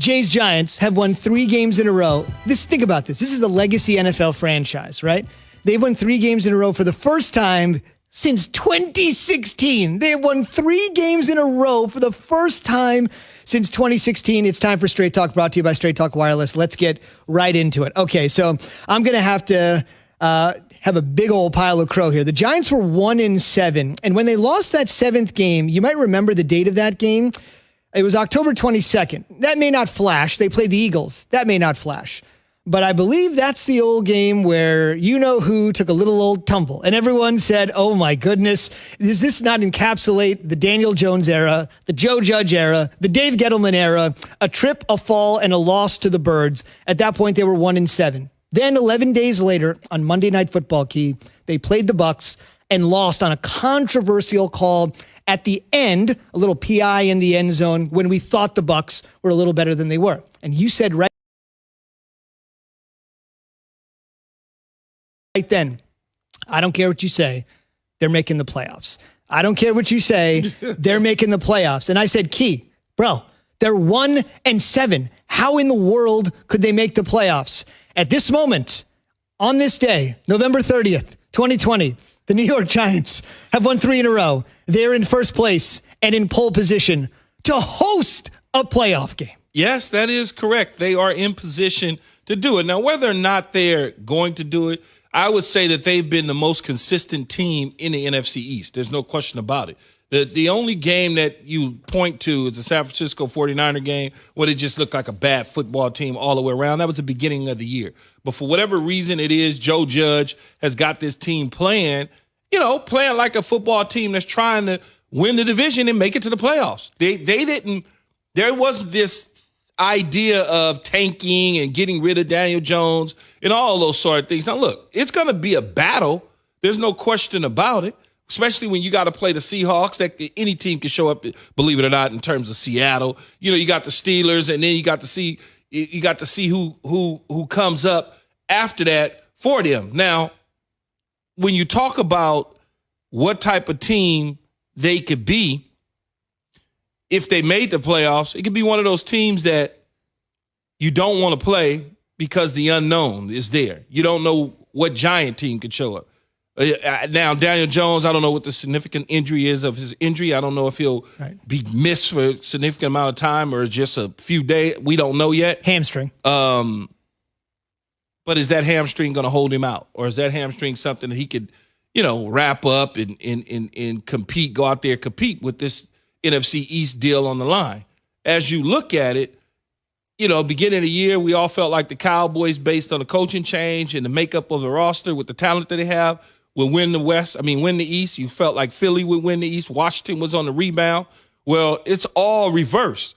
Jay's Giants have won 3 games in a row. Think about this. This is a legacy NFL franchise, right? They've won 3 games in a row for the first time since 2016. They have won 3 games in a row for the first time since 2016. It's time for Straight Talk, brought to you by Straight Talk Wireless. Let's get right into it. Okay, so I'm going to have a big old pile of crow here. The Giants were 1-7, and when they lost that 7th game, you might remember the date of that game. It was October 22nd. That may not flash. They played the Eagles. That may not flash. But I believe that's the old game where you-know-who took a little old tumble. And everyone said, oh, my goodness, does this not encapsulate the Daniel Jones era, the Joe Judge era, the Dave Gettleman era, a trip, a fall, and a loss to the Birds? At that point, they were 1-7. Then 11 days later, on Monday Night Football, Key, they played the Bucs and lost on a controversial call at the end, a little PI in the end zone, when we thought the Bucs were a little better than they were. And you said right then, I don't care what you say, they're making the playoffs. I don't care what you say, they're making the playoffs. And I said, Key, bro, they're 1-7. How in the world could they make the playoffs? At this moment, on this day, November 30th, 2020, the New York Giants have won 3 in a row. They're in first place and in pole position to host a playoff game. Yes, that is correct. They are in position to do it. Now, whether or not they're going to do it, I would say that they've been the most consistent team in the NFC East. There's no question about it. The only game that you point to is the San Francisco 49er game where they just looked like a bad football team all the way around. That was the beginning of the year. But for whatever reason it is, Joe Judge has got this team playing like a football team that's trying to win the division and make it to the playoffs. There was this idea of tanking and getting rid of Daniel Jones and all those sort of things. Now, look, it's going to be a battle. There's no question about it. Especially when you got to play the Seahawks, that any team can show up, believe it or not, in terms of Seattle. You got the Steelers, and then you got to see who comes up after that for them. Now, when you talk about what type of team they could be, if they made the playoffs, it could be one of those teams that you don't want to play because the unknown is there. You don't know what Giant team could show up. Now, Daniel Jones, I don't know what the significant injury is of his injury. I don't know if he'll be missed for a significant amount of time or just a few days. We don't know yet. Hamstring. But is that hamstring going to hold him out? Or is that hamstring something that he could, wrap up and compete, go out there, compete with this NFC East deal on the line? As you look at it, beginning of the year, we all felt like the Cowboys, based on the coaching change and the makeup of the roster with the talent that they have, will win the East. You felt like Philly would win the East. Washington was on the rebound. Well, it's all reversed.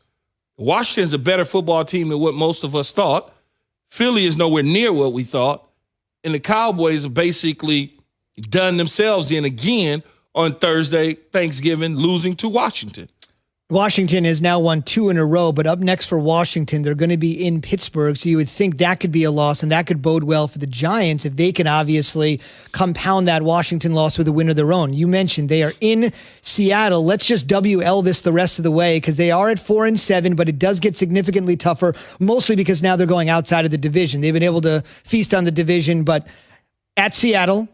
Washington's a better football team than what most of us thought. Philly is nowhere near what we thought. And the Cowboys have basically done themselves in again on Thursday, Thanksgiving, losing to Washington. Washington has now won 2 in a row, but up next for Washington, they're going to be in Pittsburgh, so you would think that could be a loss, and that could bode well for the Giants if they can obviously compound that Washington loss with a win of their own. You mentioned they are in Seattle. Let's just WL this the rest of the way because they are at 4-7, but it does get significantly tougher, mostly because now they're going outside of the division. They've been able to feast on the division, but at Seattle,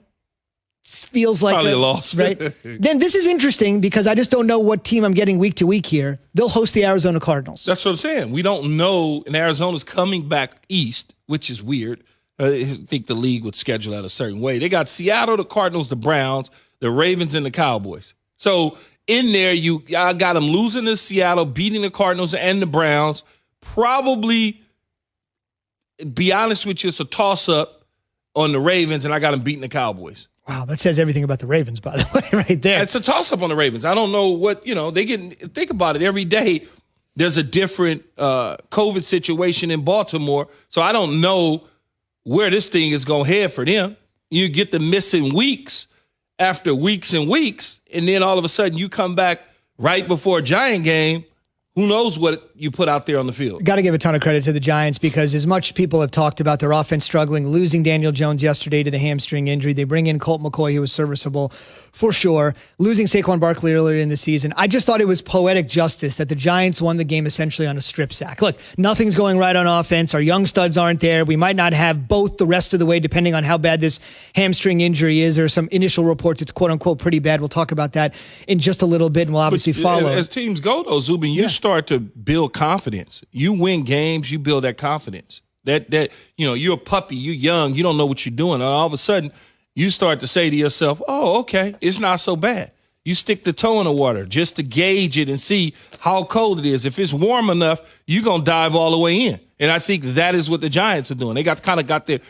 feels like probably a loss, right? Then this is interesting because I just don't know what team I'm getting week to week here. They'll host the Arizona Cardinals. That's what I'm saying. We don't know, and Arizona's coming back east, which is weird. I think the league would schedule that a certain way. They got Seattle, the Cardinals, the Browns, the Ravens, and the Cowboys. So in there, I got them losing to Seattle, beating the Cardinals and the Browns. Probably, be honest with you, it's a toss-up on the Ravens, and I got them beating the Cowboys. Wow, that says everything about the Ravens, by the way, right there. It's a toss-up on the Ravens. I don't know what, think about it. Every day there's a different COVID situation in Baltimore, so I don't know where this thing is going to head for them. You get the missing weeks after weeks and weeks, and then all of a sudden you come back right before a Giant game. who knows what you put out there on the field. Got to give a ton of credit to the Giants because as much people have talked about their offense struggling, losing Daniel Jones yesterday to the hamstring injury, they bring in Colt McCoy, who was serviceable for sure, losing Saquon Barkley earlier in the season. I just thought it was poetic justice that the Giants won the game essentially on a strip sack. Look, nothing's going right on offense. Our young studs aren't there. We might not have both the rest of the way depending on how bad this hamstring injury is. There are some initial reports it's quote-unquote pretty bad. We'll talk about that in just a little bit, and we'll obviously follow. As teams go, though, Zubin, you start to build confidence. You win games, you build that confidence. That you're a puppy, you're young, you don't know what you're doing. And all of a sudden, you start to say to yourself, oh, okay, it's not so bad. You stick the toe in the water just to gauge it and see how cold it is. If it's warm enough, you're going to dive all the way in. And I think that is what the Giants are doing. They got their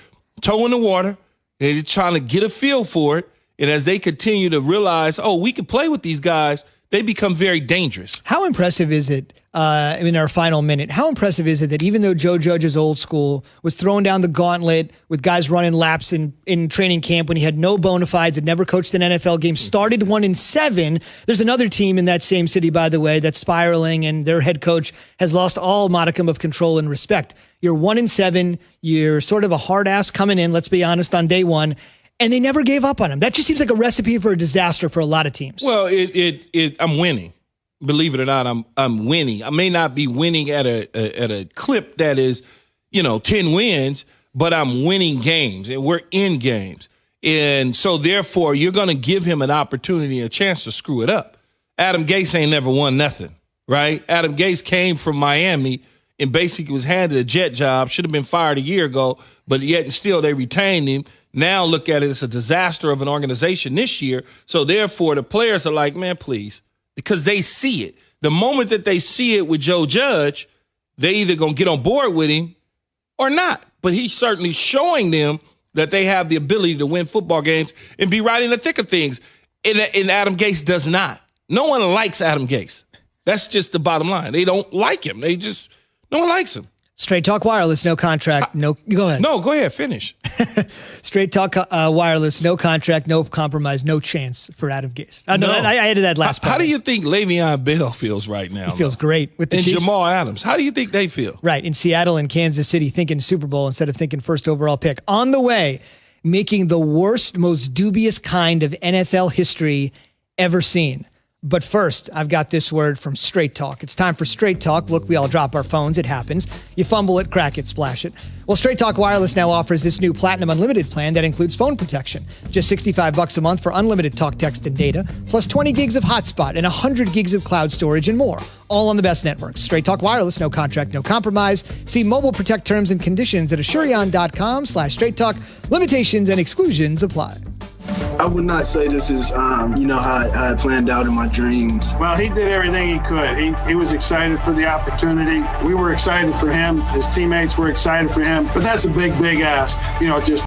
toe in the water. They're trying to get a feel for it. And as they continue to realize, oh, we can play with these guys, they become very dangerous. How impressive is it, in our final minute, how impressive is it that even though Joe Judge is old school, was throwing down the gauntlet with guys running laps in training camp when he had no bona fides, had never coached an NFL game, started 1-7. There's another team in that same city, by the way, that's spiraling, and their head coach has lost all modicum of control and respect. You're 1-7. You're sort of a hard ass coming in, let's be honest, on day one. And they never gave up on him. That just seems like a recipe for a disaster for a lot of teams. Well, I'm winning. Believe it or not, I'm winning. I may not be winning at a clip that is, 10 wins, but I'm winning games, and we're in games. And so, therefore, you're going to give him an opportunity, a chance to screw it up. Adam Gase ain't never won nothing, right? Adam Gase came from Miami and basically was handed a jet job, should have been fired a year ago, but yet and still they retained him. Now look at it, it's a disaster of an organization this year. So therefore the players are like, man, please, because they see it. The moment that they see it with Joe Judge, they either going to get on board with him or not. But he's certainly showing them that they have the ability to win football games and be right in the thick of things. And Adam Gase does not. No one likes Adam Gase. That's just the bottom line. They don't like him. No one likes him. Straight Talk Wireless, no contract, go ahead. No, go ahead, finish. Straight Talk Wireless, no contract, no compromise, no chance for Adam Gase. No, I added that last part. How do you think Le'Veon Bell feels right now? He feels great with the Chiefs. And Jamal Adams. How do you think they feel? Right, in Seattle and Kansas City, thinking Super Bowl instead of thinking first overall pick. On the way, making the worst, most dubious kind of NFL history ever seen. But first, I've got this word from Straight Talk. It's time for Straight Talk. Look, we all drop our phones. It happens. You fumble it, crack it, splash it. Well, Straight Talk Wireless now offers this new Platinum Unlimited plan that includes phone protection. Just $65 a month for unlimited talk, text, and data, plus 20 gigs of hotspot and 100 gigs of cloud storage and more. All on the best networks. Straight Talk Wireless, no contract, no compromise. See Mobile Protect terms and conditions at Asurion.com/Straight Talk. Limitations and exclusions apply. I would not say this is, how I planned out in my dreams. Well, he did everything he could. He was excited for the opportunity. We were excited for him. His teammates were excited for him. But that's a big, big ask. Just